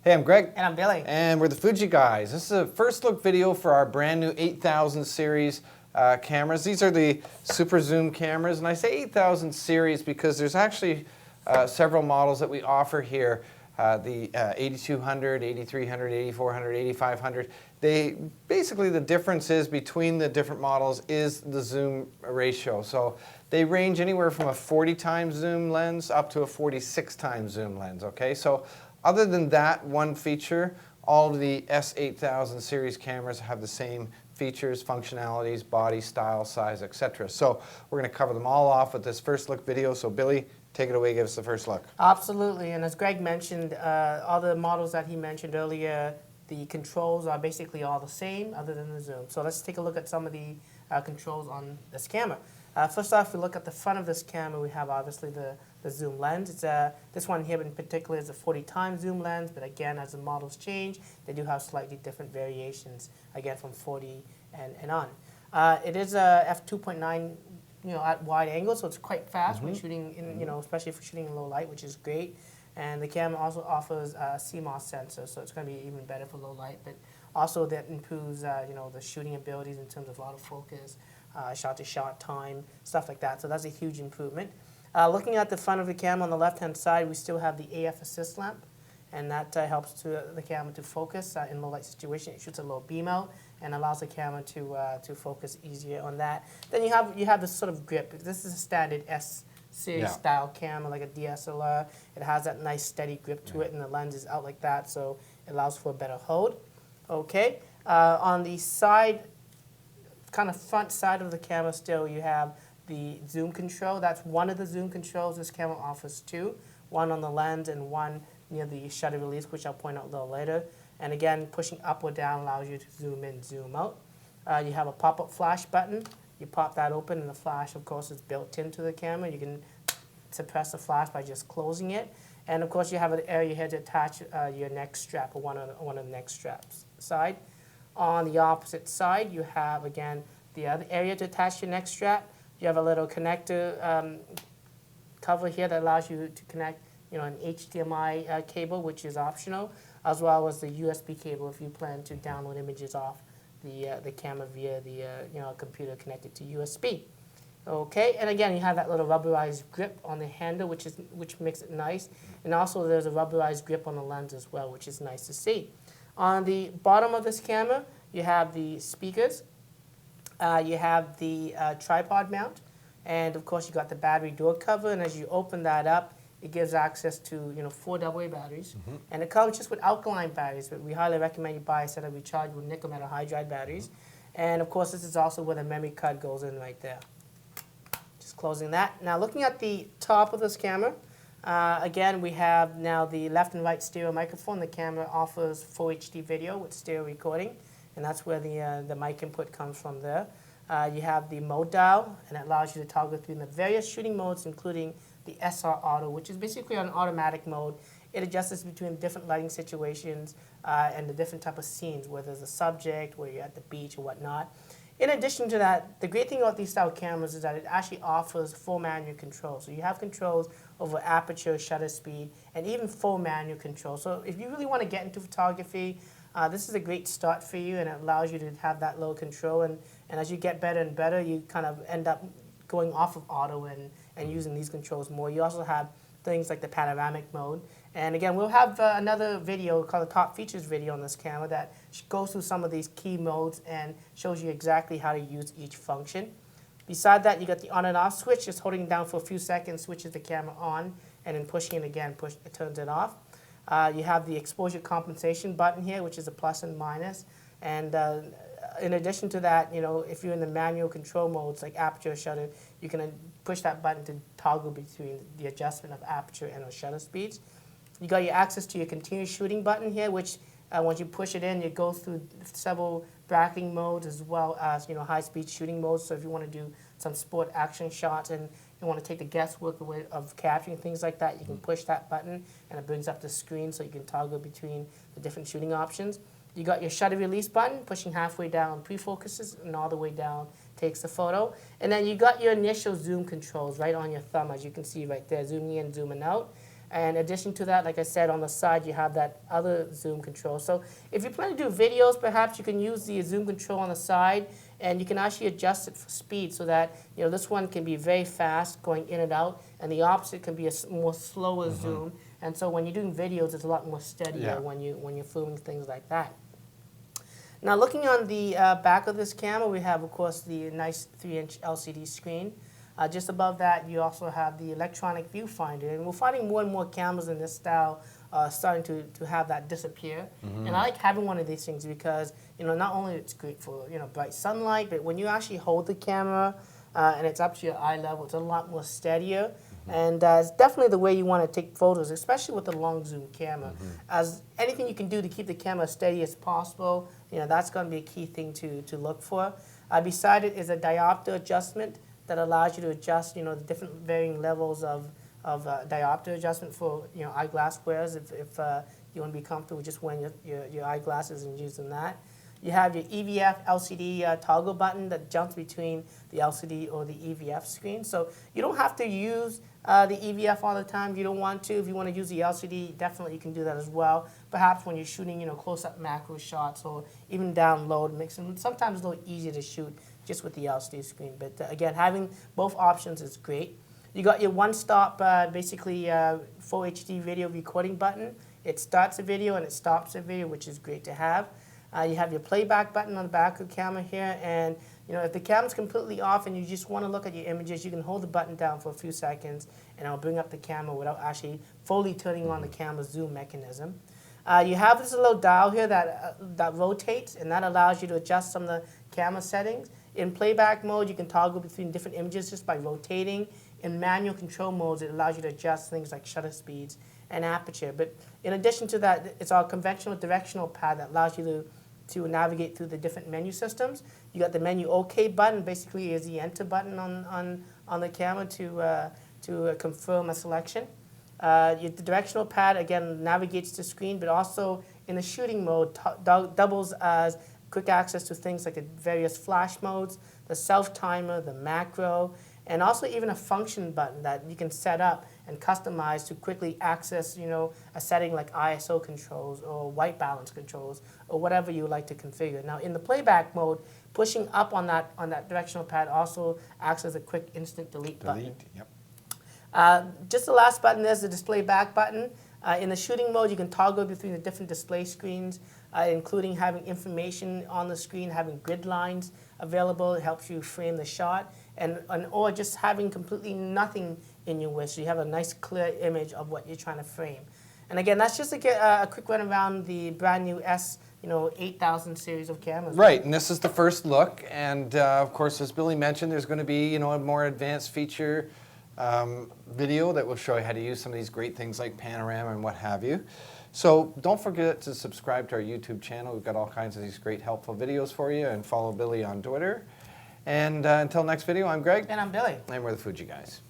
Hey, I'm Greg. And I'm Billy. And we're the Fuji guys. This is a first look video for our brand new 8000 series cameras. These are the super zoom cameras, and I say 8000 series because there's actually several models that we offer here. The 8200, 8300, 8400, 8500. Basically the difference is between the different models is the zoom ratio. So they range anywhere from a 40 times zoom lens up to a 46 times zoom lens. Okay, so other than that one feature, all of the S8000 series cameras have the same features, functionalities, body, style, size, etc. So we're going to cover them all off with this first look video. So Billy, take it away, give us the first look. Absolutely, and as Greg mentioned, all the models that he mentioned earlier, the controls are basically all the same other than the zoom. So let's take a look at some of the controls on this camera. First off, if we look at the front of this camera, we have obviously the zoom lens. It's this one here in particular is a 40 times zoom lens, but again, as the models change, they do have slightly different variations, again from 40 and on. It is a f2.9 at wide angle, so it's quite fast when shooting in, especially if you're shooting in low light, which is great. And the camera also offers a CMOS sensor, so it's going to be even better for low light. But also that improves, the shooting abilities in terms of autofocus, shot-to-shot time, stuff like that. So that's a huge improvement. Looking at the front of the camera on the left-hand side, we still have the AF assist lamp, and that helps the camera to focus in low light situation. It shoots a low beam out and allows the camera to focus easier on that. Then you have this sort of grip. This is a standard S series style camera, like a DSLR. It has that nice steady grip to it, and the lens is out like that, so it allows for a better hold. Okay, on the side, kind of front side of the camera still, you have the zoom control. That's one of the zoom controls. This camera offers two, one on the lens and one near the shutter release, which I'll point out a little later. And again, pushing up or down allows you to zoom in, zoom out. You have a pop-up flash button. You pop that open, and the flash, of course, is built into the camera. You can suppress the flash by just closing it. And of course, you have an area here to attach your neck strap, or one of the neck straps side. On the opposite side, you have, again, the other area to attach your neck strap. You have a little connector cover here that allows you to connect an HDMI cable, which is optional, as well as the USB cable if you plan to download images off the camera via the computer connected to USB. Okay, and again, you have that little rubberized grip on the handle, which makes it nice. And also there's a rubberized grip on the lens as well, which is nice to see. On the bottom of this camera, you have the speakers. You have the tripod mount, and of course you got the battery door cover. And as you open that up, it gives access to 4 AA batteries, and it comes just with alkaline batteries. But we highly recommend you buy a set of rechargeable nickel metal hydride batteries. And of course, this is also where the memory card goes in right there. Just closing that. Now, looking at the top of this camera, again we have now the left and right stereo microphone. The camera offers full HD video with stereo recording, and that's where the mic input comes from there. You have the mode dial, and it allows you to toggle between the various shooting modes, including the SR Auto, which is basically an automatic mode. It adjusts between different lighting situations and the different type of scenes, where there's a subject, where you're at the beach or whatnot. In addition to that, the great thing about these style cameras is that it actually offers full manual control. So you have controls over aperture, shutter speed, and even full manual control. So if you really want to get into photography, this is a great start for you, and it allows you to have that low control. And as you get better and better, you kind of end up going off of auto and using these controls more. You also have things like the panoramic mode. And again, we'll have another video called the Top Features video on this camera that goes through some of these key modes and shows you exactly how to use each function. Beside that, you got the on and off switch. Just holding it down for a few seconds switches the camera on, and then pushing it again, it turns it off. You have the exposure compensation button here, which is a plus and minus. And in addition to that, if you're in the manual control modes like aperture, shutter, you can push that button to toggle between the adjustment of aperture and shutter speeds. You got your access to your continuous shooting button here, which once you push it in, it goes through several bracketing modes as well as high-speed shooting modes. So if you want to do some sport action shots and you want to take the guesswork away of capturing things like that, you can push that button and it brings up the screen so you can toggle between the different shooting options. You got your shutter release button, pushing halfway down pre-focuses and all the way down takes the photo. And then you got your initial zoom controls right on your thumb, as you can see right there, zooming in, zooming out. And in addition to that, like I said, on the side you have that other zoom control. So if you plan to do videos, perhaps you can use the zoom control on the side, and you can actually adjust it for speed so that this one can be very fast going in and out, and the opposite can be a more slower zoom. And so when you're doing videos, it's a lot more steadier when you're filming things like that. Now looking on the back of this camera, we have of course the nice 3-inch LCD screen. Just above that, you also have the electronic viewfinder, and we're finding more and more cameras in this style starting to have that disappear. And I like having one of these things because not only it's great for bright sunlight, but when you actually hold the camera and it's up to your eye level, it's a lot more steadier. And it's definitely the way you want to take photos, especially with the long zoom camera. As anything you can do to keep the camera as steady as possible, that's going to be a key thing to look for. Beside it is a diopter adjustment that allows you to adjust, the different varying levels of diopter adjustment for, eyeglass wearers if you want to be comfortable just wearing your eyeglasses and using that. You have your EVF LCD toggle button that jumps between the LCD or the EVF screen. So you don't have to use the EVF all the time if you don't want to. If you want to use the LCD, definitely you can do that as well. Perhaps when you're shooting, close-up macro shots or even down low, it makes them sometimes a little easier to shoot just with the LCD screen. But again, having both options is great. You got your one-stop, basically full HD video recording button. It starts a video and it stops a video, which is great to have. You have your playback button on the back of the camera here, and if the camera's completely off and you just want to look at your images, you can hold the button down for a few seconds and it'll bring up the camera without actually fully turning on the camera's zoom mechanism. You have this little dial here that rotates, and that allows you to adjust some of the camera settings. In playback mode, you can toggle between different images just by rotating. In manual control modes, it allows you to adjust things like shutter speeds and aperture. But in addition to that, it's our conventional directional pad that allows you to navigate through the different menu systems. You got the menu OK button, basically is the enter button on the camera to confirm a selection. The directional pad, again, navigates the screen, but also in the shooting mode, doubles as quick access to things like the various flash modes, the self-timer, the macro, and also even a function button that you can set up and customize to quickly access, a setting like ISO controls or white balance controls or whatever you like to configure. Now, in the playback mode, pushing up on that directional pad also acts as a quick instant delete button. Just the last button is the display back button. In the shooting mode, you can toggle between the different display screens, including having information on the screen, having grid lines available. It helps you frame the shot, or just having completely nothing in your wish. So you have a nice clear image of what you're trying to frame. And again, that's just a quick run around the brand new S8000 series of cameras. Right, and this is the first look. And of course, as Billy mentioned, there's going to be a more advanced feature video that will show you how to use some of these great things like panorama and what have you. So don't forget to subscribe to our YouTube channel. We've got all kinds of these great helpful videos for you, and follow Billy on Twitter. And until next video, I'm Greg. And I'm Billy. And we're the Fuji guys.